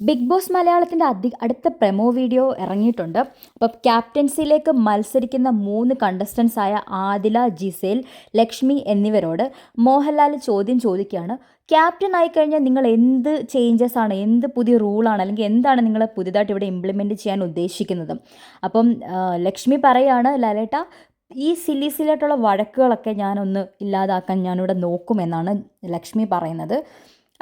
Big boss മലയാളത്തിൻ്റെ അടുത്ത promo video ഇറങ്ങിയിട്ടുണ്ട്. അപ്പോൾ ക്യാപ്റ്റൻസിയിലേക്ക് മത്സരിക്കുന്ന 3 കണ്ടസ്റ്റൻസ് ആയ ആദില, ജിസേൽ, ലക്ഷ്മി എന്നിവരോട് മോഹൻലാൽ ചോദ്യം ചോദിക്കുകയാണ്. ക്യാപ്റ്റൻ ആയിക്കഴിഞ്ഞാൽ നിങ്ങൾ എന്ത് ചേഞ്ചസ് ആണ്, എന്ത് പുതിയ റൂളാണ്, അല്ലെങ്കിൽ എന്താണ് നിങ്ങൾ പുതിയതായിട്ട് ഇവിടെ ഇംപ്ലിമെൻറ്റ് ചെയ്യാൻ ഉദ്ദേശിക്കുന്നത്? അപ്പം ലക്ഷ്മി പറയാണ്, ലാലേട്ട ഈ സില്ലിയായിട്ടുള്ള വഴക്കുകളൊക്കെ ഞാനൊന്ന് ഇല്ലാതാക്കാൻ ഞാനിവിടെ നോക്കുമെന്നാണ് ലക്ഷ്മി പറയുന്നത്.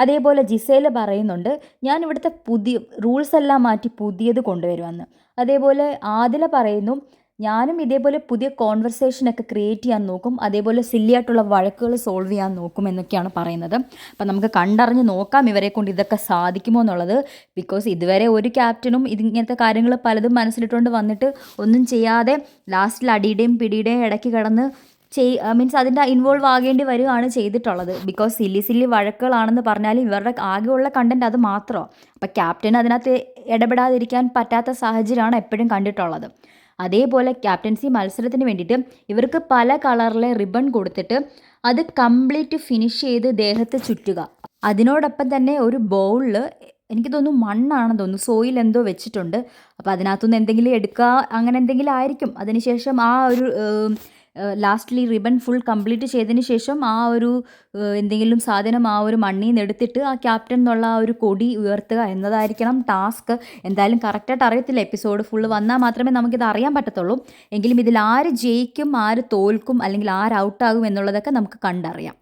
അതേപോലെ ജിസേൽ പറയുന്നുണ്ട്, ഞാൻ ഇവിടുത്തെ പുതിയ റൂൾസ് എല്ലാം മാറ്റി പുതിയത് കൊണ്ടുവരുമെന്ന്. അതേപോലെ ആദില പറയുന്നു, ഞാനും ഇതേപോലെ പുതിയ കോൺവെർസേഷനൊക്കെ ക്രിയേറ്റ് ചെയ്യാൻ നോക്കും, അതേപോലെ സില്ലിയായിട്ടുള്ള വഴക്കുകൾ സോൾവ് ചെയ്യാൻ നോക്കും എന്നൊക്കെയാണ് പറയുന്നത്. അപ്പം നമുക്ക് കണ്ടറിഞ്ഞ് നോക്കാം ഇവരെ കൊണ്ട് ഇതൊക്കെ സാധിക്കുമോ എന്നുള്ളത്. ബിക്കോസ് ഇതുവരെ ഒരു ക്യാപ്റ്റനും ഇതിങ്ങനത്തെ കാര്യങ്ങൾ പലതും മനസ്സിലിട്ടുകൊണ്ട് വന്നിട്ട് ഒന്നും ചെയ്യാതെ ലാസ്റ്റിൽ അടിയുടെയും പിടിയുടെയും ഇടയ്ക്ക് കിടന്ന് മീൻസ് അതിൻ്റെ ഇൻവോൾവ് ആകേണ്ടി വരികയാണ് ചെയ്തിട്ടുള്ളത്. ബിക്കോസ് സില്ലി വഴക്കുകളാണെന്ന് പറഞ്ഞാൽ ഇവരുടെ ആകെയുള്ള കണ്ടൻറ്റ് അത് മാത്രമാണ്. അപ്പോൾ ക്യാപ്റ്റന് അതിനകത്ത് ഇടപെടാതിരിക്കാൻ പറ്റാത്ത സാഹചര്യമാണ് എപ്പോഴും കണ്ടിട്ടുള്ളത്. അതേപോലെ ക്യാപ്റ്റൻസി മത്സരത്തിന് വേണ്ടിയിട്ട് ഇവർക്ക് പല കളറിലെ റിബൺ കൊടുത്തിട്ട് അത് കംപ്ലീറ്റ് ഫിനിഷ് ചെയ്ത് ദേഹത്ത് ചുറ്റുക. അതിനോടൊപ്പം തന്നെ ഒരു ബൗളിൽ എനിക്ക് തോന്നുന്നു മണ്ണാണെന്ന് തോന്നുന്നു, സോയിൽ എന്തോ വെച്ചിട്ടുണ്ട്. അപ്പോൾ അതിനകത്തുനിന്ന് എന്തെങ്കിലും എടുക്കുക, അങ്ങനെ എന്തെങ്കിലും ആയിരിക്കും. അതിനുശേഷം ആ ഒരു ലാസ്റ്റിൽ ഈ റിബൺ ഫുൾ കംപ്ലീറ്റ് ചെയ്തതിന് ശേഷം ആ ഒരു എന്തെങ്കിലും സാധനം ആ ഒരു മണ്ണിൽ നിന്ന് എടുത്തിട്ട് ആ ക്യാപ്റ്റൻ എന്നുള്ള ആ ഒരു കൊടി ഉയർത്തുക എന്നതായിരിക്കണം ടാസ്ക്. എന്തായാലും കറക്റ്റായിട്ട് അറിയത്തില്ല, എപ്പിസോഡ് ഫുള്ള് വന്നാൽ മാത്രമേ നമുക്കിത് അറിയാൻ പറ്റത്തുള്ളൂ. എങ്കിലും ഇതിൽ ആര് ജയിക്കും, ആര് തോൽക്കും, അല്ലെങ്കിൽ ആര് ഔട്ടാകും എന്നുള്ളതൊക്കെ നമുക്ക് കണ്ടറിയാം.